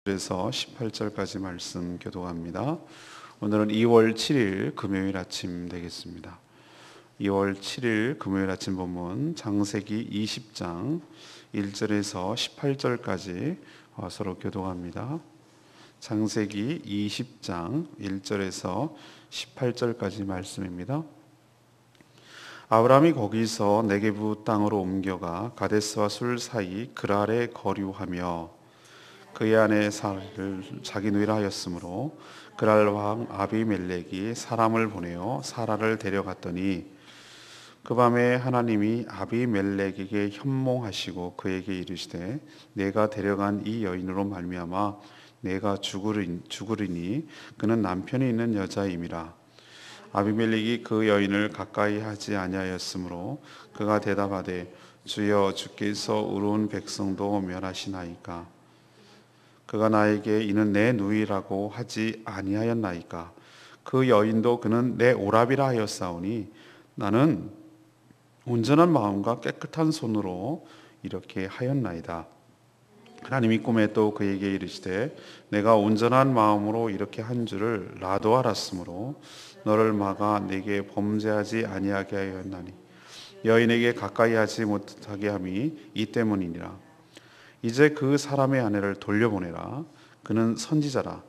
그래서 18절까지 말씀 교독합니다. 오늘은 2월 7일 금요일 아침 되겠습니다. 2월 7일 금요일 아침 본문 창세기 20장 1절에서 18절까지 서로 교독합니다. 창세기 20장 1절에서 18절까지 말씀입니다. 아브라함이 거기서 네게부 땅으로 옮겨가 가데스와 술 사이 그랄에 거류하며 그의 아내 사라를 자기 누이라 하였으므로 그랄 왕 아비멜렉이 사람을 보내어 사라를 데려갔더니 그 밤에 하나님이 아비멜렉에게 현몽하시고 그에게 이르시되 내가 데려간 이 여인으로 말미암아 내가 죽으리니 그는 남편이 있는 여자임이라. 아비멜렉이 그 여인을 가까이 하지 아니하였으므로 그가 대답하되 주여 주께서 의로운 백성도 멸하시나이까. 그가 나에게 이는 내 누이라고 하지 아니하였나이까. 그 여인도 그는 내 오라비라 하였사오니 나는 온전한 마음과 깨끗한 손으로 이렇게 하였나이다. 하나님이 꿈에 또 그에게 이르시되 내가 온전한 마음으로 이렇게 한 줄을 나도 알았으므로 너를 막아 내게 범죄하지 아니하게 하였나니 여인에게 가까이 하지 못하게 함이 이 때문이니라. 이제 그 사람의 아내를 돌려보내라. 그는 선지자라.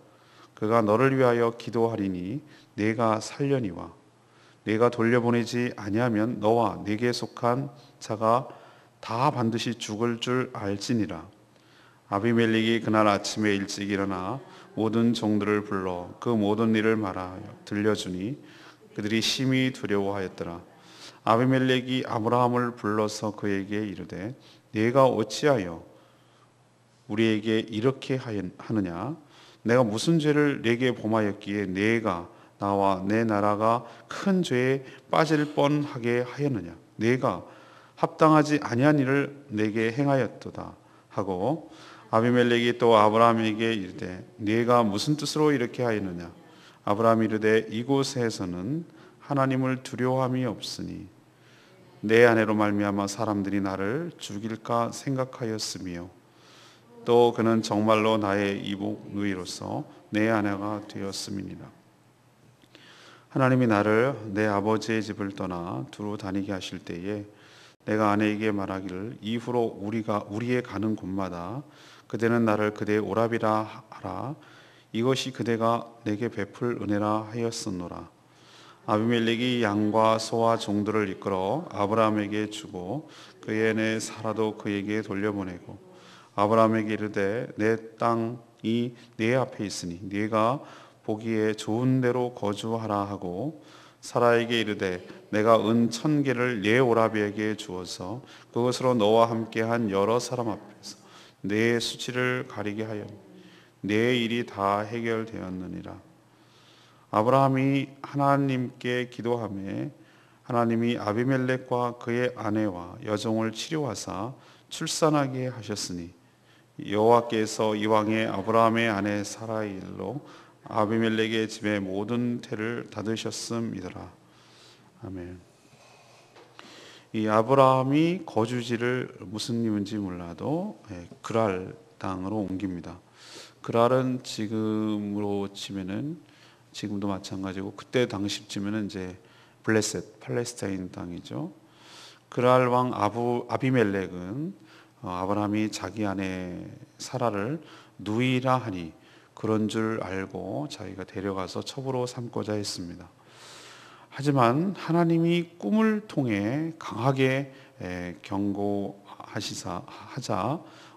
그가 너를 위하여 기도하리니 내가 살려니와 내가 돌려보내지 아니하면 너와 네게 속한 자가 다 반드시 죽을 줄 알지니라. 아비멜렉이 그날 아침에 일찍 일어나 모든 종들을 불러 그 모든 일을 말하여 들려주니 그들이 심히 두려워하였더라. 아비멜렉이 아브라함을 불러서 그에게 이르되 네가 어찌하여 우리에게 이렇게 하느냐? 내가 무슨 죄를 네게 범하였기에 네가 나와 내 나라가 큰 죄에 빠질 뻔하게 하였느냐? 네가 합당하지 아니한 일을 내게 행하였도다 하고 아비멜렉이 또 아브라함에게 이르되 네가 무슨 뜻으로 이렇게 하였느냐? 아브라함이 이르되 이곳에서는 하나님을 두려워함이 없으니 내 아내로 말미암아 사람들이 나를 죽일까 생각하였으며 또 그는 정말로 나의 이복 누이로서 내 아내가 되었음이니라. 하나님이 나를 내 아버지의 집을 떠나 두루 다니게 하실 때에 내가 아내에게 말하기를 이후로 우리의 가는 곳마다 그대는 나를 그대의 오라비라 하라. 이것이 그대가 내게 베풀 은혜라 하였었노라. 아비멜렉이 양과 소와 종들을 이끌어 아브라함에게 주고 그의 아내 사라도 그에게 돌려보내고 아브라함에게 이르되 내 땅이 네 앞에 있으니 네가 보기에 좋은 데로 거주하라 하고 사라에게 이르되 내가 은 1,000개를 네 오라비에게 주어서 그것으로 너와 함께한 여러 사람 앞에서 내 수치를 가리게 하여 내 일이 다 해결되었느니라. 아브라함이 하나님께 기도하매 하나님이 아비멜렉과 그의 아내와 여종을 치료하사 출산하게 하셨으니 여호와께서 이왕에 아브라함의 아내 사라의 일로 아비멜렉의 집의 모든 태를 닫으셨음이더라. 아멘. 이 아브라함이 거주지를 무슨 이유인지 몰라도 그랄 땅으로 옮깁니다. 그랄은 지금으로 치면은 지금도 마찬가지고 그때 당시쯤에는 이제 블레셋 팔레스타인 땅이죠. 그랄 왕 아비멜렉은 아브라함이 자기 아내 사라를 누이라 하니 그런 줄 알고 자기가 데려가서 첩으로 삼고자 했습니다. 하지만 하나님이 꿈을 통해 강하게 경고하자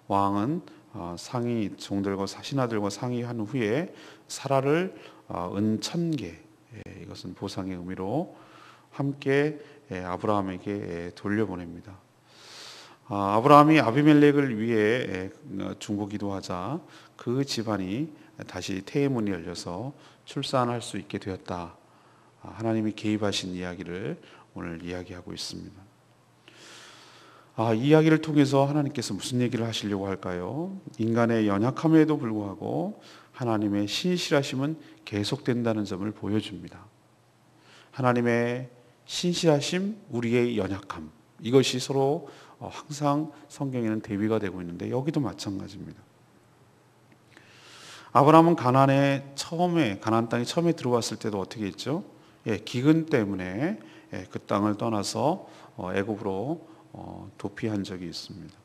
왕은 종들과 신하들과 상의한 후에 사라를 은 1,000개 이것은 보상의 의미로 함께 아브라함에게 돌려보냅니다. 아브라함이 아비멜렉을 위해 중보기도하자 그 집안이 다시 태의 문이 열려서 출산할 수 있게 되었다. 하나님이 개입하신 이야기를 오늘 이야기하고 있습니다. 이 이야기를 통해서 하나님께서 무슨 얘기를 하시려고 할까요? 인간의 연약함에도 불구하고 하나님의 신실하심은 계속된다는 점을 보여줍니다. 하나님의 신실하심, 우리의 연약함, 이것이 서로 항상 성경에는 대비가 되고 있는데 여기도 마찬가지입니다. 아브라함은 가나안 땅에 처음에 들어왔을 때도 어떻게 했죠? 기근 때문에 그 땅을 떠나서 애굽으로 도피한 적이 있습니다.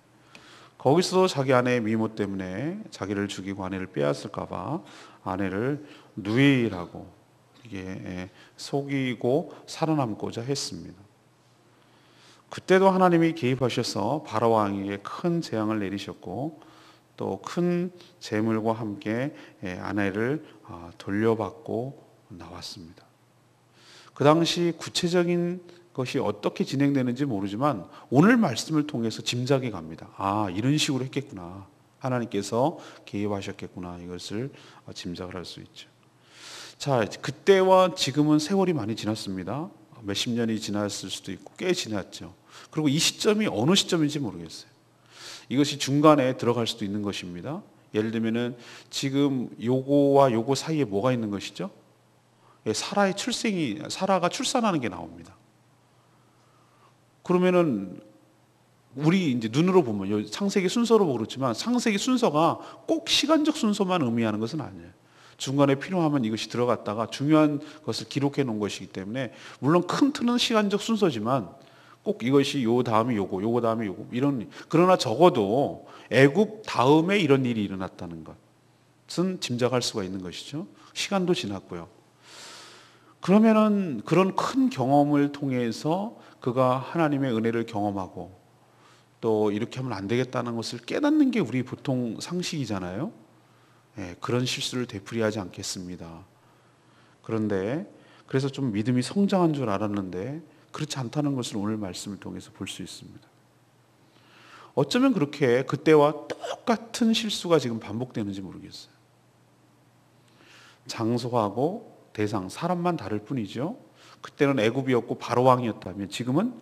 거기서 자기 아내의 미모 때문에 자기를 죽이고 아내를 빼앗을까봐 아내를 누이라고 이게 속이고 살아남고자 했습니다. 그때도 하나님이 개입하셔서 바로 왕에게 큰 재앙을 내리셨고 또 큰 재물과 함께 아내를 돌려받고 나왔습니다. 그 당시 구체적인 것이 어떻게 진행되는지 모르지만 오늘 말씀을 통해서 짐작이 갑니다. 이런 식으로 했겠구나. 하나님께서 개입하셨겠구나. 이것을 짐작을 할 수 있죠. 자, 그때와 지금은 세월이 많이 지났습니다. 몇십 년이 지났을 수도 있고 꽤 지났죠. 그리고 이 시점이 어느 시점인지 모르겠어요. 이것이 중간에 들어갈 수도 있는 것입니다. 예를 들면은 지금 요거와 요거 사이에 뭐가 있는 것이죠? 사라가 출산하는 게 나옵니다. 그러면은 우리 이제 눈으로 보면 창세기 순서로 그렇지만 창세기 순서가 꼭 시간적 순서만 의미하는 것은 아니에요. 중간에 필요하면 이것이 들어갔다가 중요한 것을 기록해 놓은 것이기 때문에 물론 큰 틀은 시간적 순서지만 꼭 이것이 요 다음에 요거 다음에 요거 그러나 적어도 애굽 다음에 이런 일이 일어났다는 것은 짐작할 수가 있는 것이죠. 시간도 지났고요. 그러면은 그런 큰 경험을 통해서 그가 하나님의 은혜를 경험하고 또 이렇게 하면 안 되겠다는 것을 깨닫는 게 우리 보통 상식이잖아요. 그런 실수를 되풀이하지 않겠습니다. 그런데 그래서 좀 믿음이 성장한 줄 알았는데 그렇지 않다는 것을 오늘 말씀을 통해서 볼 수 있습니다. 어쩌면 그렇게 그때와 똑같은 실수가 지금 반복되는지 모르겠어요. 장소하고 대상, 사람만 다를 뿐이죠. 그때는 애굽이었고 바로 왕이었다면 지금은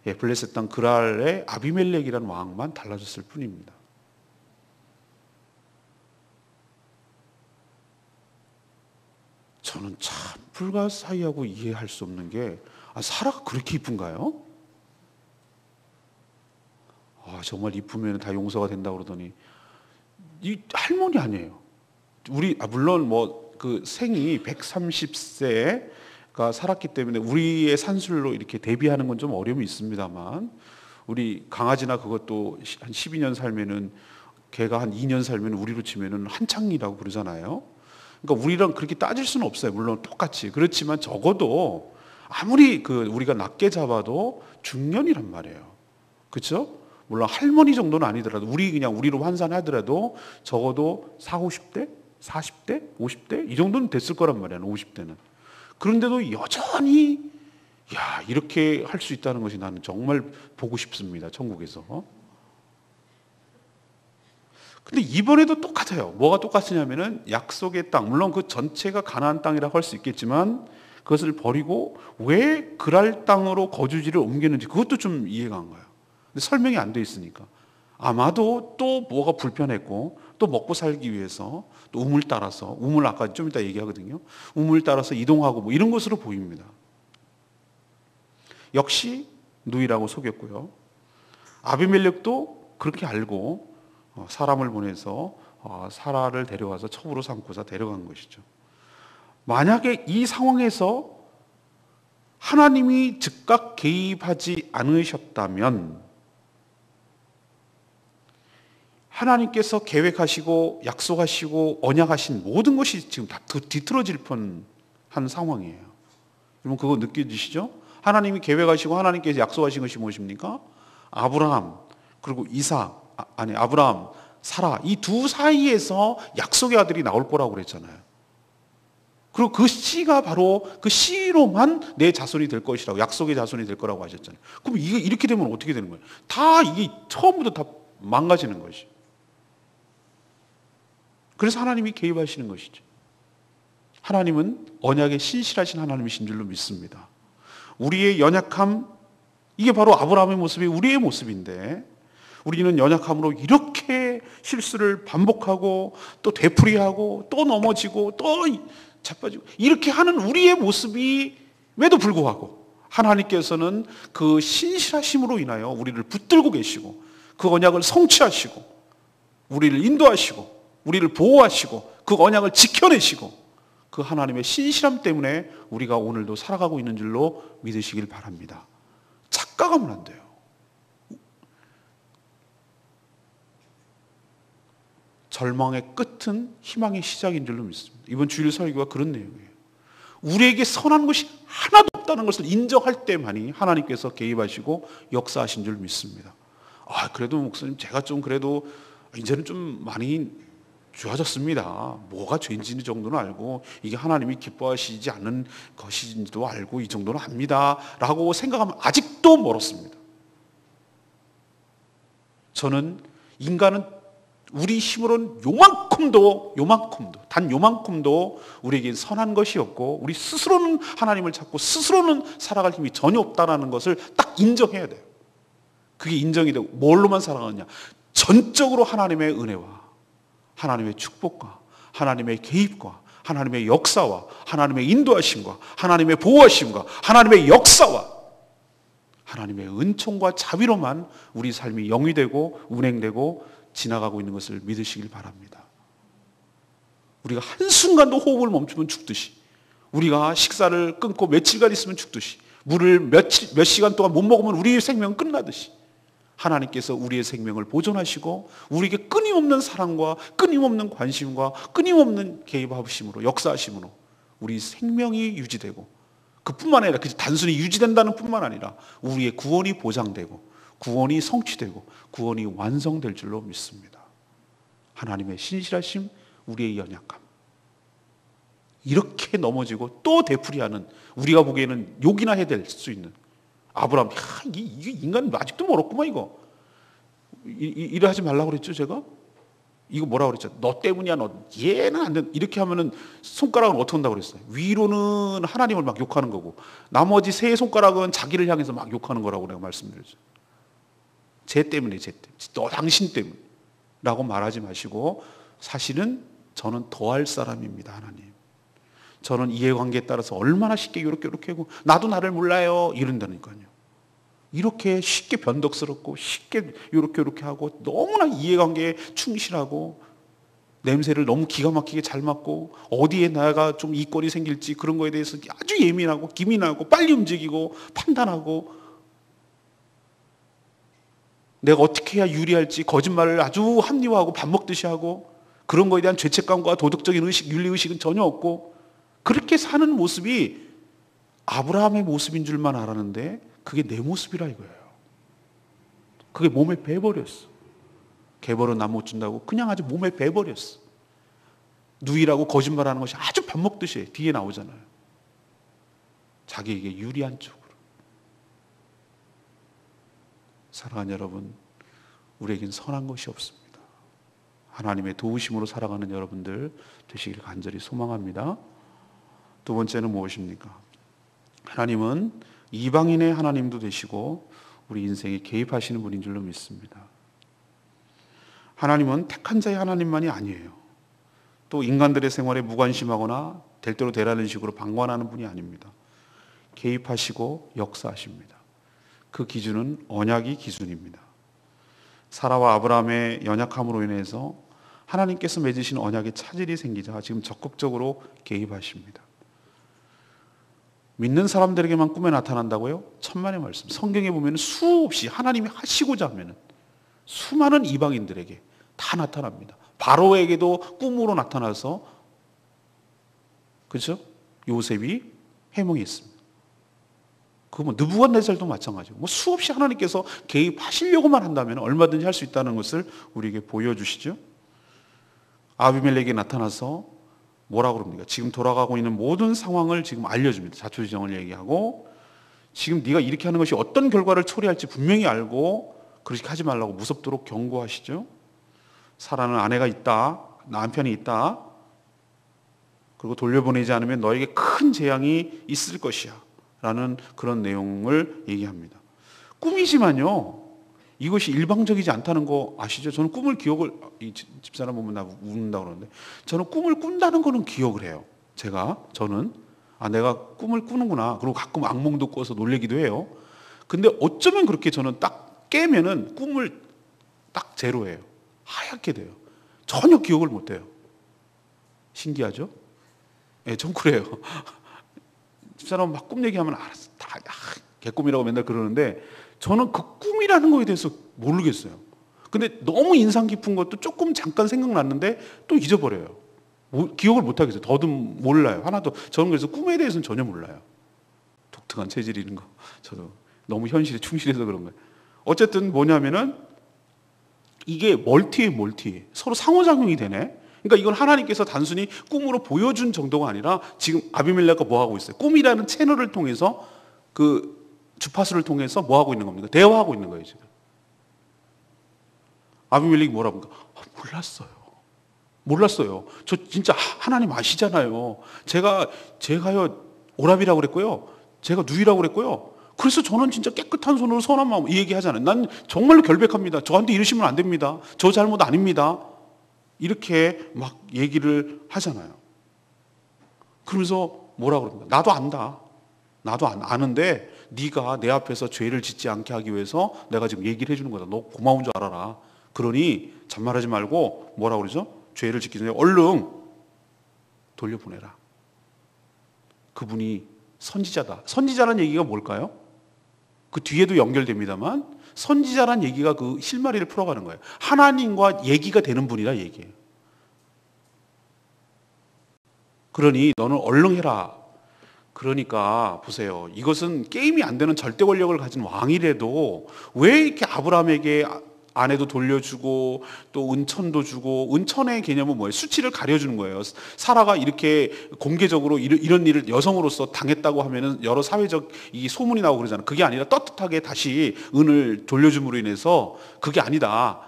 블레셋 땅 그랄의 아비멜렉이라는 왕만 달라졌을 뿐입니다. 저는 참 불가사의하고 이해할 수 없는 게 사라가 그렇게 이쁜가요? 정말 이쁘면 다 용서가 된다고 그러더니 이 할머니 아니에요. 물론 그 생이 130세가 살았기 때문에 우리의 산술로 이렇게 대비하는 건 좀 어려움이 있습니다만 우리 강아지나 그것도 한 12년 살면은 개가 한 2년 살면 우리로 치면은 한창이라고 그러잖아요. 그러니까 우리랑 그렇게 따질 수는 없어요. 물론 똑같이. 그렇지만 적어도 아무리 우리가 낮게 잡아도 중년이란 말이에요. 그렇죠? 물론 할머니 정도는 아니더라도 우리로 환산하더라도 적어도 40, 50대? 40대? 50대? 이 정도는 됐을 거란 말이야. 50대는. 그런데도 여전히 이렇게 할 수 있다는 것이 나는 정말 보고 싶습니다. 천국에서. 근데 이번에도 똑같아요. 뭐가 똑같으냐면은 약속의 땅, 물론 그 전체가 가나안 땅이라고 할 수 있겠지만 그것을 버리고 왜 그랄 땅으로 거주지를 옮기는지 그것도 좀 이해가 안 가요. 근데 설명이 안 돼 있으니까 아마도 또 뭐가 불편했고 또 먹고 살기 위해서 또 우물 따라서 아까 좀 이따 얘기하거든요. 우물 따라서 이동하고 이런 것으로 보입니다. 역시 누이라고 속였고요. 아비멜렉도 그렇게 알고 사람을 보내서 사라를 데려와서 첩으로 삼고서 데려간 것이죠. 만약에 이 상황에서 하나님이 즉각 개입하지 않으셨다면 하나님께서 계획하시고 약속하시고 언약하신 모든 것이 지금 다 뒤틀어질 뻔한 상황이에요. 여러분 그거 느껴지시죠? 하나님이 계획하시고 하나님께서 약속하신 것이 무엇입니까? 아브라함 그리고 아브라함, 사라 이 두 사이에서 약속의 아들이 나올 거라고 그랬잖아요. 그리고 그 씨가 바로 그 씨로만 내 자손이 될 것이라고 약속의 자손이 될 거라고 하셨잖아요. 그럼 이게 이렇게 되면 어떻게 되는 거예요? 다 이게 처음부터 다 망가지는 것이. 그래서 하나님이 개입하시는 것이죠. 하나님은 언약에 신실하신 하나님이신 줄로 믿습니다. 우리의 연약함 이게 바로 아브라함의 모습이 우리의 모습인데 우리는 연약함으로 이렇게 실수를 반복하고 또 되풀이하고 또 넘어지고 또 자빠지고 이렇게 하는 우리의 모습임에도 불구하고 하나님께서는 그 신실하심으로 인하여 우리를 붙들고 계시고 그 언약을 성취하시고 우리를 인도하시고 우리를 보호하시고 그 언약을 지켜내시고 그 하나님의 신실함 때문에 우리가 오늘도 살아가고 있는 줄로 믿으시길 바랍니다. 착각하면 안 돼요. 절망의 끝은 희망의 시작인 줄로 믿습니다. 이번 주일 설교가 그런 내용이에요. 우리에게 선한 것이 하나도 없다는 것을 인정할 때만이 하나님께서 개입하시고 역사하신 줄 믿습니다. 그래도 목사님 제가 좀 그래도 이제는 좀 많이 좋아졌습니다. 뭐가 죄인지 정도는 알고 이게 하나님이 기뻐하시지 않는 것인지도 알고 이 정도는 압니다 라고 생각하면 아직도 멀었습니다. 저는 인간은 우리 힘으로는 요만큼도 단 요만큼도 우리에게 선한 것이 없고 우리 스스로는 하나님을 찾고 스스로는 살아갈 힘이 전혀 없다는 것을 딱 인정해야 돼요. 그게 인정이 되고 뭘로만 살아가느냐, 전적으로 하나님의 은혜와 하나님의 축복과 하나님의 개입과 하나님의 역사와 하나님의 인도하심과 하나님의 보호하심과 하나님의 역사와 하나님의 은총과 자비로만 우리 삶이 영위되고 운행되고 지나가고 있는 것을 믿으시길 바랍니다. 우리가 한순간도 호흡을 멈추면 죽듯이, 우리가 식사를 끊고 며칠간 있으면 죽듯이, 물을 몇 시간 동안 못 먹으면 우리의 생명은 끝나듯이 하나님께서 우리의 생명을 보존하시고 우리에게 끊임없는 사랑과 끊임없는 관심과 끊임없는 개입하심으로 역사하심으로 우리 생명이 유지되고, 그뿐만 아니라 단순히 유지된다는 뿐만 아니라 우리의 구원이 보장되고 구원이 성취되고 구원이 완성될 줄로 믿습니다. 하나님의 신실하심, 우리의 연약함, 이렇게 넘어지고 또 되풀이하는, 우리가 보기에는 욕이나 해야 될 수 있는 아브라함, 이게 인간 아직도 멀었구만. 이거 이래 하지 말라고 그랬죠. 제가 이거 뭐라고 그랬죠? 너 때문이야. 너 얘는 안 돼. 이렇게 하면은 손가락은 어떻게 한다고 그랬어요? 위로는 하나님을 막 욕하는 거고 나머지 세 손가락은 자기를 향해서 막 욕하는 거라고 내가 말씀드렸죠. 쟤 때문에, 너 당신 때문에 라고 말하지 마시고, 사실은 저는 더할 사람입니다. 하나님, 저는 이해관계에 따라서 얼마나 쉽게 이렇게 하고 나도 나를 몰라요 이런다니까요. 이렇게 쉽게 변덕스럽고 쉽게 이렇게 하고 너무나 이해관계에 충실하고 냄새를 너무 기가 막히게 잘 맡고 어디에 나가 좀 이권이 생길지 그런 거에 대해서 아주 예민하고 기민하고 빨리 움직이고 판단하고 내가 어떻게 해야 유리할지 거짓말을 아주 합리화하고 밥 먹듯이 하고 그런 거에 대한 죄책감과 도덕적인 의식, 윤리의식은 전혀 없고 그렇게 사는 모습이 아브라함의 모습인 줄만 알았는데 그게 내 모습이라 이거예요. 그게 몸에 배버렸어. 개벌은 나 못 준다고 그냥 아주 몸에 배버렸어. 누이라고 거짓말하는 것이 아주 밥 먹듯이 뒤에 나오잖아요. 자기에게 유리한 쪽으로. 사랑하는 여러분, 우리에겐 선한 것이 없습니다. 하나님의 도우심으로 살아가는 여러분들 되시길 간절히 소망합니다. 두 번째는 무엇입니까? 하나님은 이방인의 하나님도 되시고 우리 인생에 개입하시는 분인 줄로 믿습니다. 하나님은 택한 자의 하나님만이 아니에요. 또 인간들의 생활에 무관심하거나 될 대로 되라는 식으로 방관하는 분이 아닙니다. 개입하시고 역사하십니다. 그 기준은 언약이 기준입니다. 사라와 아브라함의 연약함으로 인해서 하나님께서 맺으신 언약에 차질이 생기자 지금 적극적으로 개입하십니다. 믿는 사람들에게만 꿈에 나타난다고요? 천만의 말씀. 성경에 보면 수없이 하나님이 하시고자 하면 수많은 이방인들에게 다 나타납니다. 바로에게도 꿈으로 나타나서, 그렇죠? 요셉이 해몽했습니다. 그 느부갓네살도 마찬가지고 수없이 하나님께서 개입하시려고만 한다면 얼마든지 할 수 있다는 것을 우리에게 보여주시죠. 아비멜렉에게 나타나서 뭐라고 그럽니까? 지금 돌아가고 있는 모든 상황을 지금 알려줍니다. 자초지종을 얘기하고 지금 네가 이렇게 하는 것이 어떤 결과를 초래할지 분명히 알고 그렇게 하지 말라고 무섭도록 경고하시죠. 사라는 아내가 있다, 남편이 있다, 그리고 돌려보내지 않으면 너에게 큰 재앙이 있을 것이야 라는 그런 내용을 얘기합니다. 꿈이지만요, 이것이 일방적이지 않다는 거 아시죠? 저는 꿈을 기억을, 이 집사람 보면 나 웃는다고 그러는데 저는 꿈을 꾼다는 거는 기억을 해요. 저는 내가 꿈을 꾸는구나. 그리고 가끔 악몽도 꿔서 놀래기도 해요. 근데 어쩌면 그렇게 저는 딱 깨면은 꿈을 딱 제로예요. 하얗게 돼요. 전혀 기억을 못 해요. 신기하죠? 예, 전 그래요. 집사람 막 꿈 얘기하면 알았어. 다 개꿈이라고 맨날 그러는데 저는 그 꿈이라는 거에 대해서 모르겠어요. 근데 너무 인상 깊은 것도 조금 잠깐 생각났는데 또 잊어버려요. 기억을 못 하겠어요. 더듬 몰라요. 하나도. 저는 그래서 꿈에 대해서는 전혀 몰라요. 독특한 체질이는 거. 저도 너무 현실에 충실해서 그런 거예요. 어쨌든 뭐냐면은 이게 멀티 서로 상호작용이 되네. 그러니까 이건 하나님께서 단순히 꿈으로 보여준 정도가 아니라 지금 아비멜렉과 뭐 하고 있어요? 꿈이라는 채널을 통해서 그 주파수를 통해서 뭐 하고 있는 겁니까? 대화하고 있는 거예요, 지금. 아비멜렉이 뭐라고 합니까? 몰랐어요. 저 진짜 하나님 아시잖아요. 제가요 오랍이라고 그랬고요. 제가 누이라고 그랬고요. 그래서 저는 진짜 깨끗한 손으로 선한 마음 이 얘기하잖아요. 난 정말로 결백합니다. 저한테 이러시면 안 됩니다. 저 잘못 아닙니다. 이렇게 막 얘기를 하잖아요. 그러면서 뭐라고 그럽니까? 나도 안다. 나도 아는데 네가 내 앞에서 죄를 짓지 않게 하기 위해서 내가 지금 얘기를 해주는 거다. 너 고마운 줄 알아라. 그러니 잔말하지 말고 뭐라고 그러죠? 죄를 짓기 전에 얼른 돌려보내라. 그분이 선지자다. 선지자라는 얘기가 뭘까요? 그 뒤에도 연결됩니다만 선지자란 얘기가 그 실마리를 풀어가는 거예요. 하나님과 얘기가 되는 분이라 얘기해요. 그러니 너는 얼른 해라. 그러니까 보세요. 이것은 게임이 안 되는 절대 권력을 가진 왕이라도 왜 이렇게 아브라함에게 아내도 돌려주고 또 은천도 주고, 은천의 개념은 뭐예요? 수치를 가려주는 거예요. 사라가 이렇게 공개적으로 이런 일을 여성으로서 당했다고 하면은 여러 사회적 이 소문이 나오고 그러잖아요. 그게 아니라 떳떳하게 다시 은을 돌려줌으로 인해서 그게 아니다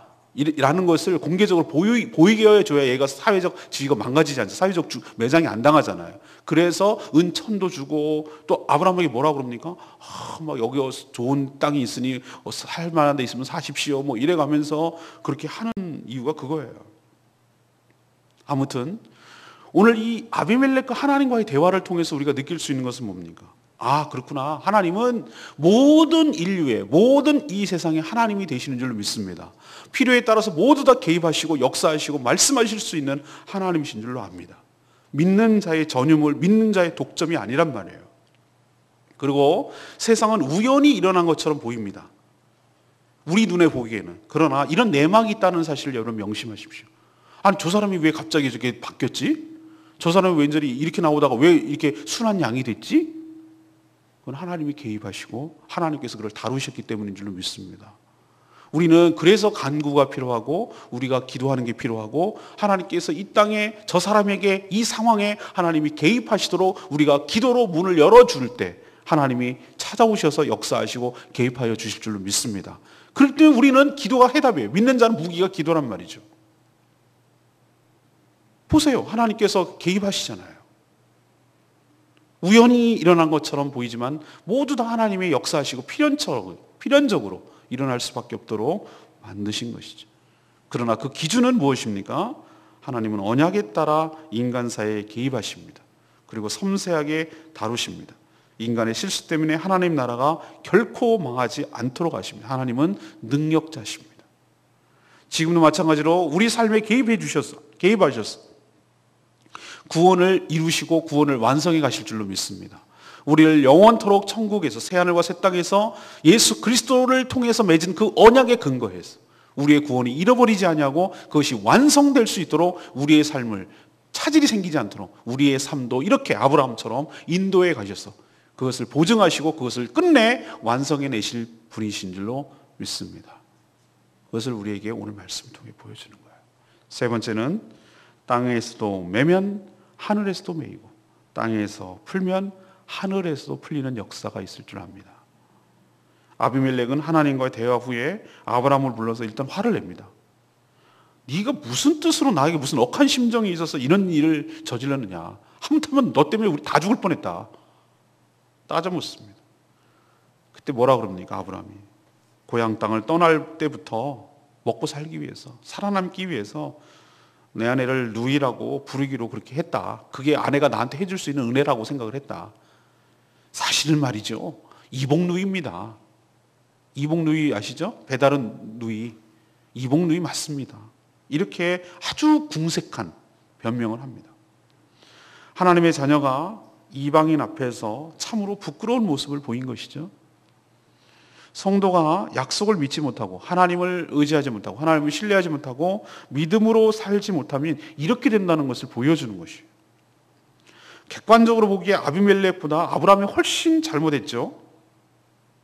라는 것을 공개적으로 보이게 해줘야 얘가 사회적 지위가 망가지지 않죠. 사회적 매장이 안 당하잖아요. 그래서 은천도 주고 또 아브라함에게 뭐라 그럽니까? 막 여기 좋은 땅이 있으니 살 만한 데 있으면 사십시오. 뭐 이래 가면서 그렇게 하는 이유가 그거예요. 아무튼 오늘 이 아비멜렉과 하나님과의 대화를 통해서 우리가 느낄 수 있는 것은 뭡니까? 아, 그렇구나. 하나님은 모든 인류의, 모든 이 세상에 하나님이 되시는 줄로 믿습니다. 필요에 따라서 모두 다 개입하시고 역사하시고 말씀하실 수 있는 하나님이신 줄로 압니다. 믿는 자의 전유물, 믿는 자의 독점이 아니란 말이에요. 그리고 세상은 우연히 일어난 것처럼 보입니다. 우리 눈에 보기에는. 그러나 이런 내막이 있다는 사실을 여러분 명심하십시오. 아니, 저 사람이 왜 갑자기 저렇게 바뀌었지? 저 사람이 왠지 이렇게 나오다가 왜 이렇게 순한 양이 됐지? 그건 하나님이 개입하시고 하나님께서 그걸 다루셨기 때문인 줄로 믿습니다. 우리는 그래서 간구가 필요하고 우리가 기도하는 게 필요하고 하나님께서 이 땅에 저 사람에게 이 상황에 하나님이 개입하시도록 우리가 기도로 문을 열어줄 때 하나님이 찾아오셔서 역사하시고 개입하여 주실 줄로 믿습니다. 그럴 때 우리는 기도가 해답이에요. 믿는 자는 무기가 기도란 말이죠. 보세요. 하나님께서 개입하시잖아요. 우연히 일어난 것처럼 보이지만 모두 다 하나님의 역사하시고 필연적으로 일어날 수밖에 없도록 만드신 것이죠. 그러나 그 기준은 무엇입니까? 하나님은 언약에 따라 인간 사회에 개입하십니다. 그리고 섬세하게 다루십니다. 인간의 실수 때문에 하나님 나라가 결코 망하지 않도록 하십니다. 하나님은 능력자십니다. 지금도 마찬가지로 우리 삶에 개입하셔서 구원을 이루시고 구원을 완성해 가실 줄로 믿습니다. 우리를 영원토록 천국에서 새하늘과 새 땅에서 예수 그리스도를 통해서 맺은 그 언약에 근거해서 우리의 구원이 잃어버리지 않냐고 그것이 완성될 수 있도록 우리의 삶을 차질이 생기지 않도록 우리의 삶도 이렇게 아브라함처럼 인도에 가셔서 그것을 보증하시고 그것을 끝내 완성해 내실 분이신 줄로 믿습니다. 그것을 우리에게 오늘 말씀을 통해 보여주는 거예요. 세 번째는 땅에서도 매면 하늘에서도 매이고 땅에서 풀면 하늘에서도 풀리는 역사가 있을 줄 압니다. 아비멜렉은 하나님과의 대화 후에 아브라함을 불러서 일단 화를 냅니다. 네가 무슨 뜻으로 나에게 무슨 억한 심정이 있어서 이런 일을 저질렀느냐. 하마터면 너 때문에 우리 다 죽을 뻔했다. 따져 묻습니다. 그때 뭐라 그럽니까? 아브라함이 고향 땅을 떠날 때부터 먹고 살기 위해서, 살아남기 위해서 내 아내를 누이라고 부르기로 그렇게 했다. 그게 아내가 나한테 해줄 수 있는 은혜라고 생각을 했다. 사실은 말이죠. 이복누이입니다. 이복누이 아시죠? 배다른 누이. 이복누이 맞습니다. 이렇게 아주 궁색한 변명을 합니다. 하나님의 자녀가 이방인 앞에서 참으로 부끄러운 모습을 보인 것이죠. 성도가 약속을 믿지 못하고 하나님을 의지하지 못하고 하나님을 신뢰하지 못하고 믿음으로 살지 못하면 이렇게 된다는 것을 보여주는 것이에요. 객관적으로 보기에 아비멜렉보다 아브라함이 훨씬 잘못했죠.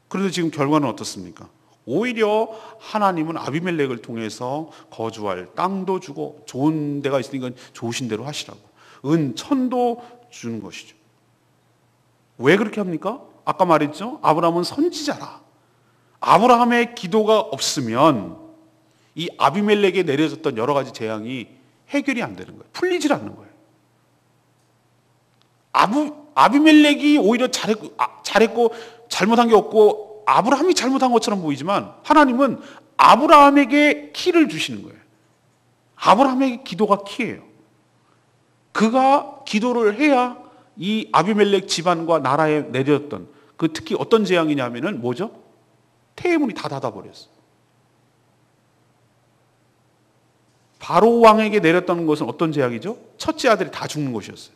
그런데 지금 결과는 어떻습니까? 오히려 하나님은 아비멜렉을 통해서 거주할 땅도 주고 좋은 데가 있으니까 좋으신 대로 하시라고 은천도 주는 것이죠. 왜 그렇게 합니까? 아까 말했죠. 아브라함은 선지자라. 아브라함의 기도가 없으면 이 아비멜렉에 내려졌던 여러 가지 재앙이 해결이 안 되는 거예요. 풀리질 않는 거예요. 아비멜렉이 오히려 잘했고 잘못한 게 없고 아브라함이 잘못한 것처럼 보이지만 하나님은 아브라함에게 키를 주시는 거예요. 아브라함의 기도가 키예요. 그가 기도를 해야 이 아비멜렉 집안과 나라에 내렸던 그 특히 어떤 재앙이냐면은 뭐죠? 태문이 다 닫아버렸어요. 바로 왕에게 내렸다는 것은 어떤 재앙이죠? 첫째 아들이 다 죽는 것이었어요.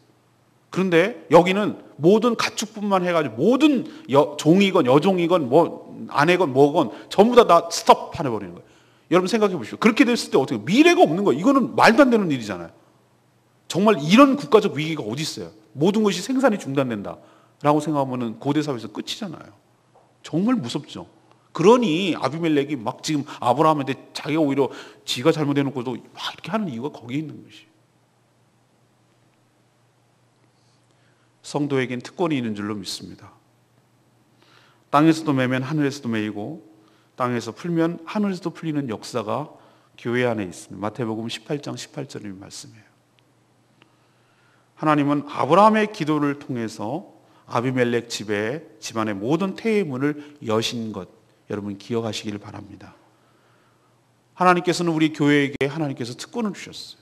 그런데 여기는 모든 가축뿐만 해가지고 모든 종이건 여종이건 뭐 아내건 뭐건 전부 다 스톱 해버리는 거예요. 여러분 생각해 보십시오. 그렇게 됐을 때 어떻게 미래가 없는 거예요. 이거는 말도 안 되는 일이잖아요. 정말 이런 국가적 위기가 어디 있어요? 모든 것이 생산이 중단된다라고 생각하면 고대 사회에서 끝이잖아요. 정말 무섭죠. 그러니 아비멜렉이 막 지금 아브라함한테 자기가 오히려 지가 잘못해놓고도 막 이렇게 하는 이유가 거기에 있는 것이. 성도에겐 특권이 있는 줄로 믿습니다. 땅에서도 매면 하늘에서도 매이고 땅에서 풀면 하늘에서도 풀리는 역사가 교회 안에 있습니다. 마태복음 18장 18절의 말씀이에요. 하나님은 아브라함의 기도를 통해서 아비멜렉 집안의 모든 태의 문을 여신 것 여러분 기억하시기를 바랍니다. 하나님께서는 우리 교회에게 하나님께서 특권을 주셨어요.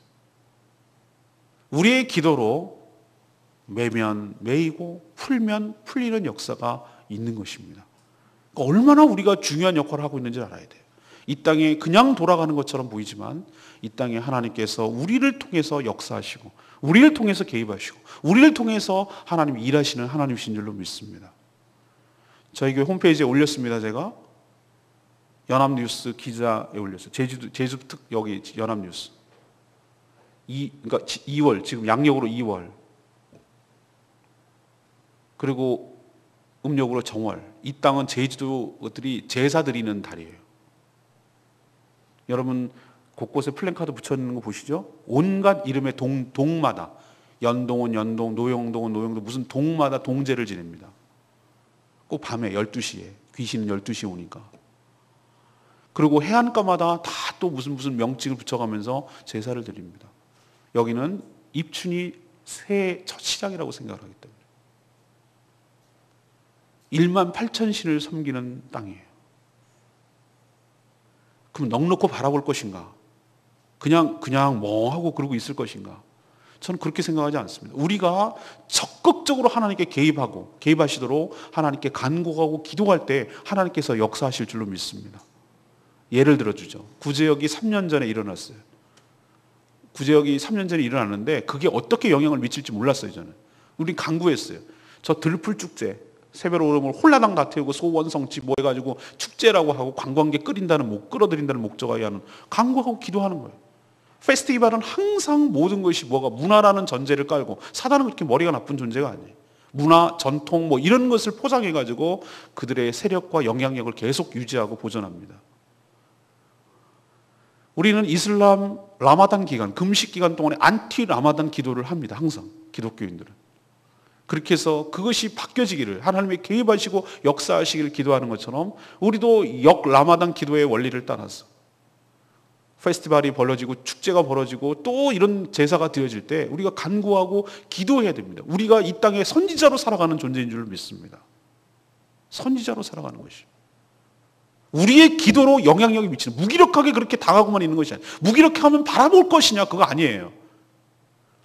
우리의 기도로 매면 매이고 풀면 풀리는 역사가 있는 것입니다. 그러니까 얼마나 우리가 중요한 역할을 하고 있는지 알아야 돼요. 이 땅에 그냥 돌아가는 것처럼 보이지만 이 땅에 하나님께서 우리를 통해서 역사하시고 우리를 통해서 개입하시고 우리를 통해서 하나님이 일하시는 하나님이신 줄로 믿습니다. 저희 교회 홈페이지에 올렸습니다. 제가 연합뉴스 기자에 올렸어요. 제주 특 여기 연합뉴스. 그러니까 2월 지금 양력으로 2월 그리고 음력으로 정월. 이 땅은 제주도들이 제사 드리는 달이에요. 여러분 곳곳에 플랜카드 붙여있는 거 보시죠? 온갖 이름의 동마다 연동은 연동, 노영동은 노영동 무슨 동마다 동제를 지냅니다. 꼭 밤에 12시에 귀신은 12시에 오니까. 그리고 해안가마다 다 또 무슨 명칭을 붙여가면서 제사를 드립니다. 여기는 입춘이 새해 첫 시작이라고 생각을 하기 때문에 1만 8천 신을 섬기는 땅이에요. 그럼 넉넉히 바라볼 것인가? 그냥 뭐 하고 그러고 있을 것인가? 저는 그렇게 생각하지 않습니다. 우리가 적극적으로 하나님께 개입하시도록 하나님께 간구하고 기도할 때 하나님께서 역사하실 줄로 믿습니다. 예를 들어주죠. 구제역이 3년 전에 일어났어요. 구제역이 3년 전에 일어났는데 그게 어떻게 영향을 미칠지 몰랐어요. 저는. 우리 간구했어요. 저 들풀 축제 새벽으로 오름을 홀라당 다 태우고 소원성치 뭐 해가지고 축제라고 하고 관광객 끌어들인다는 목적을 하는 간구하고 기도하는 거예요. 페스티벌은 항상 모든 것이 뭐가 문화라는 전제를 깔고 사단은 그렇게 머리가 나쁜 존재가 아니에요. 문화, 전통 뭐 이런 것을 포장해가지고 그들의 세력과 영향력을 계속 유지하고 보존합니다. 우리는 이슬람 라마단 기간, 금식 기간 동안에 안티 라마단 기도를 합니다. 항상 기독교인들은. 그렇게 해서 그것이 바뀌어지기를 하나님이 개입하시고 역사하시기를 기도하는 것처럼 우리도 역 라마단 기도의 원리를 따라서 페스티벌이 벌어지고 축제가 벌어지고 또 이런 제사가 드려질 때 우리가 간구하고 기도해야 됩니다. 우리가 이 땅에 선지자로 살아가는 존재인 줄 믿습니다. 선지자로 살아가는 것이. 우리의 기도로 영향력이 미치는 무기력하게 그렇게 당하고만 있는 것이 아니에요. 무기력해 하면 바라볼 것이냐 그거 아니에요.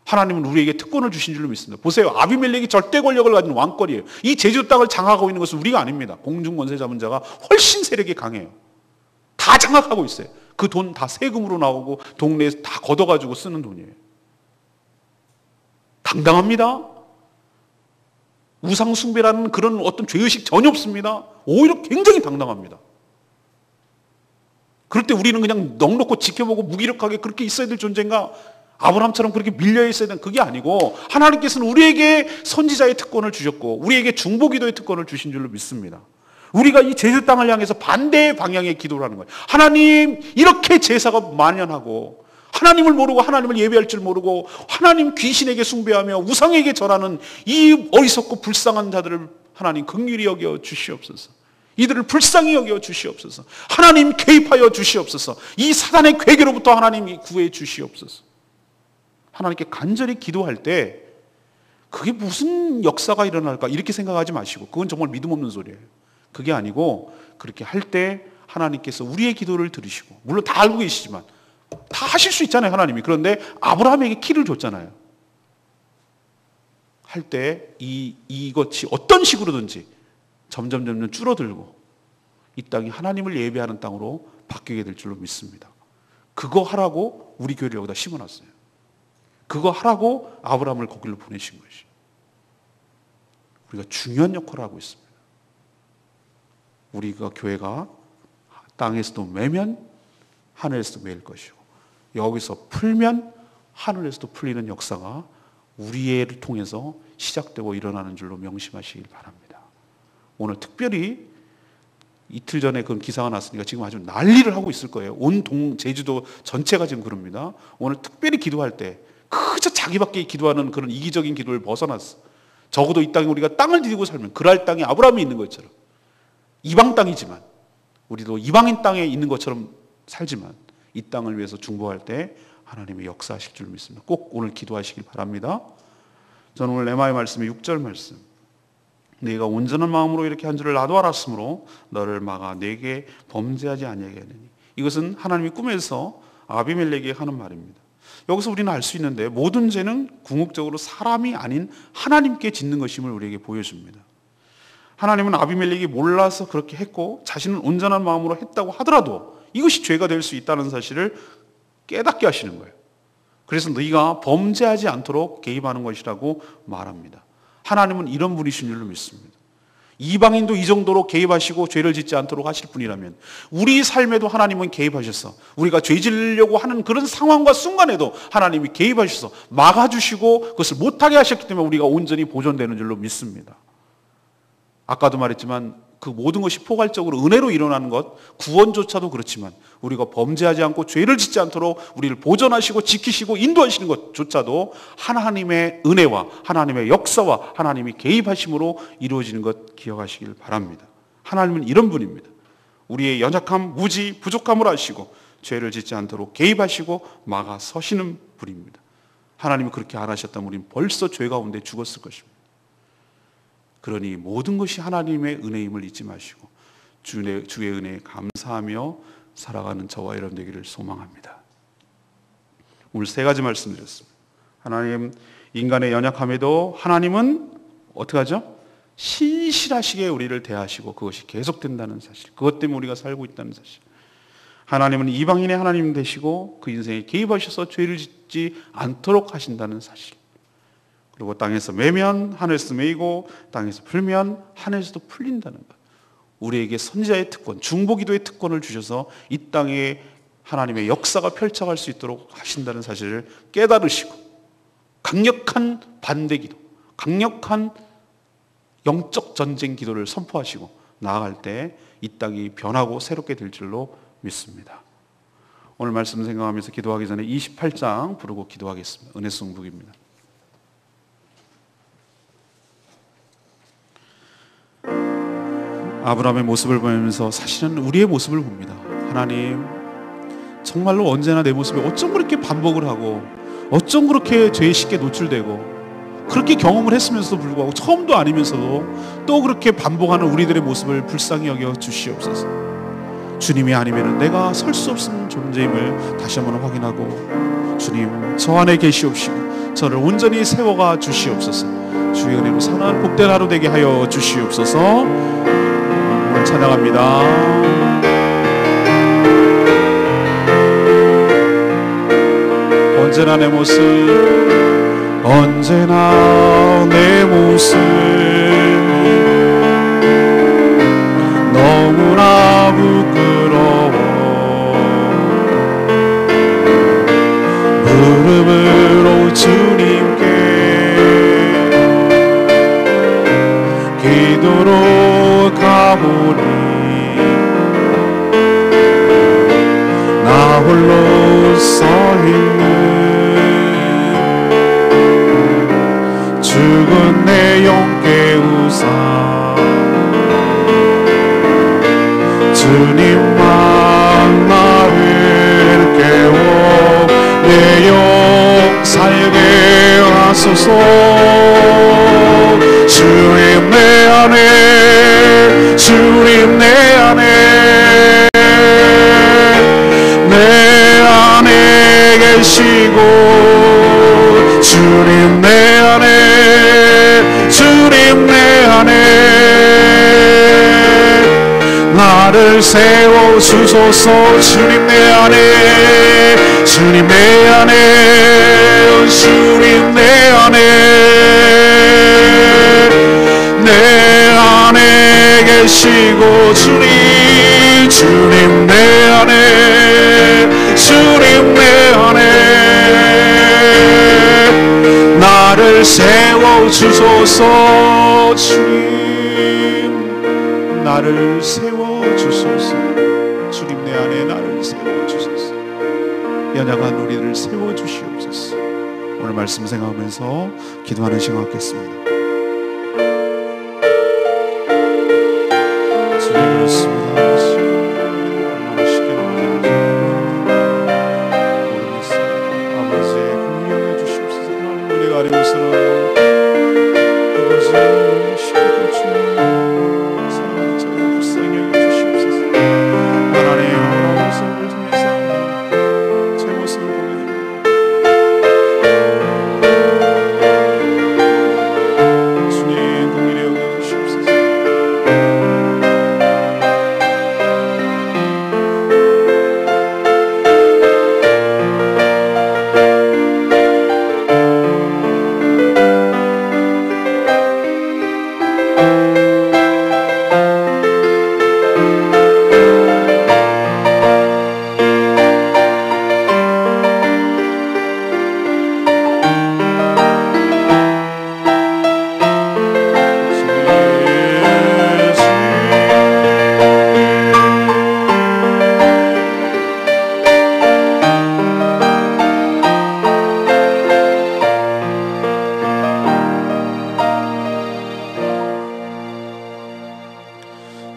하나님은 우리에게 특권을 주신 줄로 믿습니다. 보세요. 아비멜렉이 절대 권력을 가진 왕권이에요. 이 제주 땅을 장악하고 있는 것은 우리가 아닙니다. 공중 권세 잡은 자가 훨씬 세력이 강해요. 다 장악하고 있어요. 그 돈 다 세금으로 나오고 동네에서 다 걷어가지고 쓰는 돈이에요. 당당합니다. 우상 숭배라는 그런 어떤 죄의식 전혀 없습니다. 오히려 굉장히 당당합니다. 그럴 때 우리는 그냥 넋놓고 지켜보고 무기력하게 그렇게 있어야 될 존재인가? 아브라함처럼 그렇게 밀려 있어야 되는 그게 아니고, 하나님께서는 우리에게 선지자의 특권을 주셨고 우리에게 중보기도의 특권을 주신 줄로 믿습니다. 우리가 이 제사 땅을 향해서 반대의 방향의 기도를 하는 거예요. 하나님, 이렇게 제사가 만연하고 하나님을 모르고 하나님을 예배할 줄 모르고 하나님 귀신에게 숭배하며 우상에게 절하는 이 어리석고 불쌍한 자들을 하나님 긍휼히 여겨 주시옵소서. 이들을 불쌍히 여겨 주시옵소서. 하나님 개입하여 주시옵소서. 이 사단의 괴계로부터 하나님이 구해 주시옵소서. 하나님께 간절히 기도할 때 그게 무슨 역사가 일어날까 이렇게 생각하지 마시고, 그건 정말 믿음 없는 소리예요. 그게 아니고, 그렇게 할 때 하나님께서 우리의 기도를 들으시고, 물론 다 알고 계시지만 다 하실 수 있잖아요, 하나님이. 그런데 아브라함에게 키를 줬잖아요. 할 때 이것이 어떤 식으로든지 점점 줄어들고 이 땅이 하나님을 예배하는 땅으로 바뀌게 될 줄로 믿습니다. 그거 하라고 우리 교회를 여기다 심어놨어요. 그거 하라고 아브라함을 거길로 보내신 것이. 우리가 중요한 역할을 하고 있습니다. 우리가 교회가 땅에서도 매면 하늘에서도 매일 것이고, 여기서 풀면 하늘에서도 풀리는 역사가 우리를 통해서 시작되고 일어나는 줄로 명심하시길 바랍니다. 오늘 특별히 이틀 전에 그런 기사가 났으니까 지금 아주 난리를 하고 있을 거예요. 온 제주도 전체가 지금 그럽니다. 오늘 특별히 기도할 때 그저 자기밖에 기도하는 그런 이기적인 기도를 벗어났어. 적어도 이 땅에 우리가 땅을 디디고 살면 그랄 땅에 아브라함이 있는 것처럼, 이방 땅이지만 우리도 이방인 땅에 있는 것처럼 살지만 이 땅을 위해서 중보할 때 하나님의 역사하실 줄 믿습니다. 꼭 오늘 기도하시길 바랍니다. 저는 오늘 레마의 말씀의 6절 말씀, 네가 온전한 마음으로 이렇게 한 줄을 나도 알았으므로 너를 막아 내게 범죄하지 아니하게 하느니. 이것은 하나님이 꿈에서 아비멜렉에게 하는 말입니다. 여기서 우리는 알 수 있는데, 모든 죄는 궁극적으로 사람이 아닌 하나님께 짓는 것임을 우리에게 보여줍니다. 하나님은 아비멜렉이 몰라서 그렇게 했고 자신은 온전한 마음으로 했다고 하더라도 이것이 죄가 될 수 있다는 사실을 깨닫게 하시는 거예요. 그래서 네가 범죄하지 않도록 개입하는 것이라고 말합니다. 하나님은 이런 분이신 줄로 믿습니다. 이방인도 이 정도로 개입하시고 죄를 짓지 않도록 하실 분이라면 우리 삶에도 하나님은 개입하셔서, 우리가 죄 지으려고 하는 그런 상황과 순간에도 하나님이 개입하셔서 막아주시고 그것을 못하게 하셨기 때문에 우리가 온전히 보존되는 줄로 믿습니다. 아까도 말했지만 그 모든 것이 포괄적으로 은혜로 일어나는 것, 구원조차도 그렇지만 우리가 범죄하지 않고 죄를 짓지 않도록 우리를 보존하시고 지키시고 인도하시는 것조차도 하나님의 은혜와 하나님의 역사와 하나님이 개입하심으로 이루어지는 것 기억하시길 바랍니다. 하나님은 이런 분입니다. 우리의 연약함, 무지, 부족함을 아시고 죄를 짓지 않도록 개입하시고 막아서시는 분입니다. 하나님이 그렇게 안 하셨다면 우리는 벌써 죄 가운데 죽었을 것입니다. 그러니 모든 것이 하나님의 은혜임을 잊지 마시고 주의 은혜에 감사하며 살아가는 저와 여러분 되기를 소망합니다. 오늘 세 가지 말씀드렸습니다. 하나님, 인간의 연약함에도 하나님은 어떻게 하죠? 신실하시게 우리를 대하시고 그것이 계속된다는 사실, 그것 때문에 우리가 살고 있다는 사실. 하나님은 이방인의 하나님 되시고 그 인생에 개입하셔서 죄를 짓지 않도록 하신다는 사실. 그리고 땅에서 매면 하늘에서 매이고 땅에서 풀면 하늘에서도 풀린다는 것. 우리에게 선지자의 특권, 중보기도의 특권을 주셔서 이 땅에 하나님의 역사가 펼쳐갈 수 있도록 하신다는 사실을 깨달으시고 강력한 반대기도, 강력한 영적 전쟁 기도를 선포하시고 나아갈 때 이 땅이 변하고 새롭게 될 줄로 믿습니다. 오늘 말씀 생각하면서 기도하기 전에 28장 부르고 기도하겠습니다. 은혜송북입니다. 아브라함의 모습을 보면서 사실은 우리의 모습을 봅니다. 하나님, 정말로 언제나 내 모습에 어쩜 그렇게 반복을 하고 어쩜 그렇게 죄에 쉽게 노출되고 그렇게 경험을 했으면서도 불구하고 처음도 아니면서도 또 그렇게 반복하는 우리들의 모습을 불쌍히 여겨 주시옵소서. 주님이 아니면 내가 설 수 없는 존재임을 다시 한번 확인하고, 주님 저 안에 계시옵시고 저를 온전히 세워가 주시옵소서. 주의 은혜로 사는 복된 하루 되게 하여 주시옵소서. 찬양합니다. 언제나 내 모습 언제나 내 모습 너무나 부끄러워 무릎으로 주님께 기도로 가보니 나 홀로 서있는 죽은 내 영 깨우사 주님만 나를 깨워 내 영 살게 하소서. 주님 내 안에 주님 내 안에 내 안에 계시고 주님 내 안에 주님 내 안에 나를 세워주소서. 주님 내 안에 주님 내 안에 주님 내 안에 내 안에 계시고 주님 내 안에 주님 내 안에 나를 세워주소서. 주님 나를 세워주소서. 주님 내 안에 나를 세워주소서. 연약한 우리를 세워주시옵소서. 오늘 말씀 생각하면서 기도하는 시간 갖겠습니다. 주님 그렇습니다. 얼마나 쉽게 넘어지는지 모르겠습니다. 아버지의 긍휼히 여겨주시옵소서. 하나님 은혜가 아니고서는 아버지 쉽게 주님 사랑하는 자를 불쌍히 여겨주시옵소서. 하나님 아버지를 통해서 제 모습을 보게 됩니다. 주님 긍휼히 여겨주시옵소서.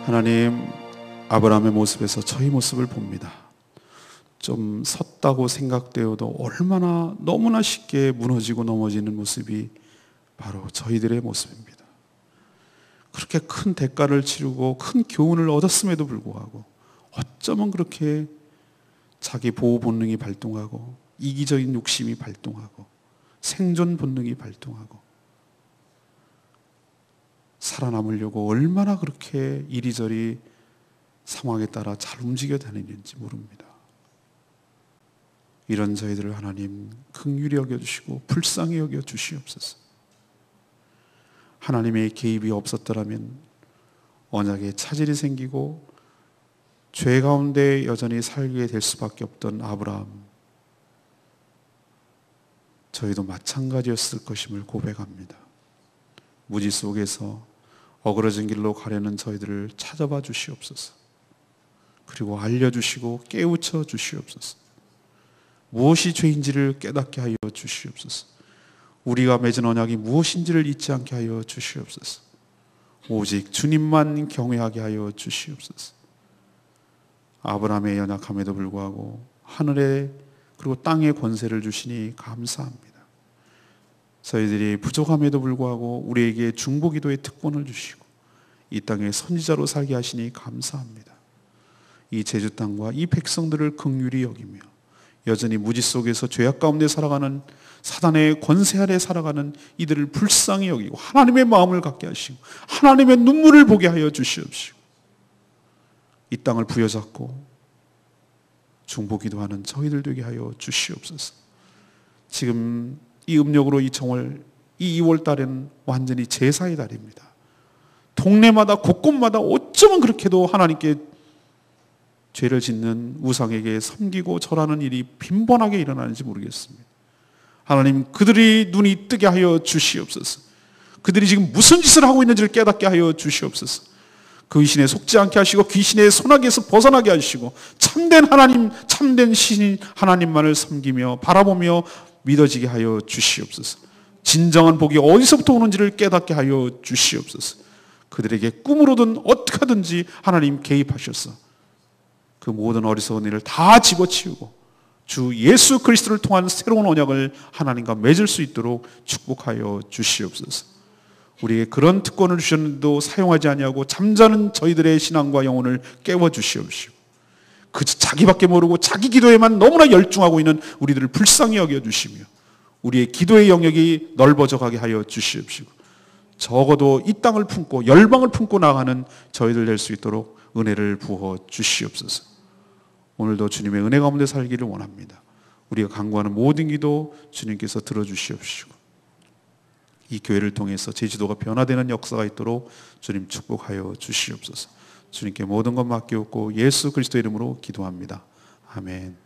하나님, 아브라함의 모습에서 저희 모습을 봅니다. 좀 섰다고 생각되어도 얼마나 너무나 쉽게 무너지고 넘어지는 모습이 바로 저희들의 모습입니다. 그렇게 큰 대가를 치르고 큰 교훈을 얻었음에도 불구하고 어쩌면 그렇게 자기 보호 본능이 발동하고 이기적인 욕심이 발동하고 생존 본능이 발동하고 살아남으려고 얼마나 그렇게 이리저리 상황에 따라 잘 움직여 다니는지 모릅니다. 이런 저희들을 하나님 긍휼히 여겨주시고 불쌍히 여겨주시옵소서. 하나님의 개입이 없었더라면 언약에 차질이 생기고 죄 가운데 여전히 살게 될 수밖에 없던 아브라함, 저희도 마찬가지였을 것임을 고백합니다. 무지 속에서 어그러진 길로 가려는 저희들을 찾아봐 주시옵소서. 그리고 알려주시고 깨우쳐 주시옵소서. 무엇이 죄인지를 깨닫게 하여 주시옵소서. 우리가 맺은 언약이 무엇인지를 잊지 않게 하여 주시옵소서. 오직 주님만 경외하게 하여 주시옵소서. 아브라함의 연약함에도 불구하고 하늘에 그리고 땅의 권세를 주시니 감사합니다. 저희들이 부족함에도 불구하고 우리에게 중보기도의 특권을 주시고 이 땅에 선지자로 살게 하시니 감사합니다. 이 제주 땅과 이 백성들을 긍휼히 여기며 여전히 무지 속에서 죄악 가운데 살아가는 사단의 권세 아래 살아가는 이들을 불쌍히 여기고 하나님의 마음을 갖게 하시고 하나님의 눈물을 보게 하여 주시옵시고 이 땅을 부여잡고 중보기도하는 저희들 되게 하여 주시옵소서. 지금 이 음력으로 이 정월, 이 2월 달에는 완전히 제사의 달입니다. 동네마다 곳곳마다 어쩌면 그렇게도 하나님께 죄를 짓는 우상에게 섬기고 절하는 일이 빈번하게 일어나는지 모르겠습니다. 하나님, 그들이 눈이 뜨게 하여 주시옵소서. 그들이 지금 무슨 짓을 하고 있는지를 깨닫게 하여 주시옵소서. 그 귀신에 속지 않게 하시고 귀신의 손아귀에서 벗어나게 하시고 참된 하나님, 참된 신 하나님만을 섬기며 바라보며 믿어지게 하여 주시옵소서. 진정한 복이 어디서부터 오는지를 깨닫게 하여 주시옵소서. 그들에게 꿈으로든 어떻게 하든지 하나님 개입하셔서 그 모든 어리석은 일을 다 집어치우고 주 예수 그리스도를 통한 새로운 언약을 하나님과 맺을 수 있도록 축복하여 주시옵소서. 우리에게 그런 특권을 주셨는데도 사용하지 아니하고 잠자는 저희들의 신앙과 영혼을 깨워 주시옵시고 그 자기밖에 모르고 자기 기도에만 너무나 열중하고 있는 우리들을 불쌍히 여겨 주시며 우리의 기도의 영역이 넓어져 가게 하여 주시옵시고 적어도 이 땅을 품고 열방을 품고 나가는 저희들 될 수 있도록 은혜를 부어 주시옵소서. 오늘도 주님의 은혜 가운데 살기를 원합니다. 우리가 간구하는 모든 기도 주님께서 들어주시옵시고 이 교회를 통해서 제주도가 변화되는 역사가 있도록 주님 축복하여 주시옵소서. 주님께 모든 것 맡기옵고 예수 그리스도 이름으로 기도합니다. 아멘.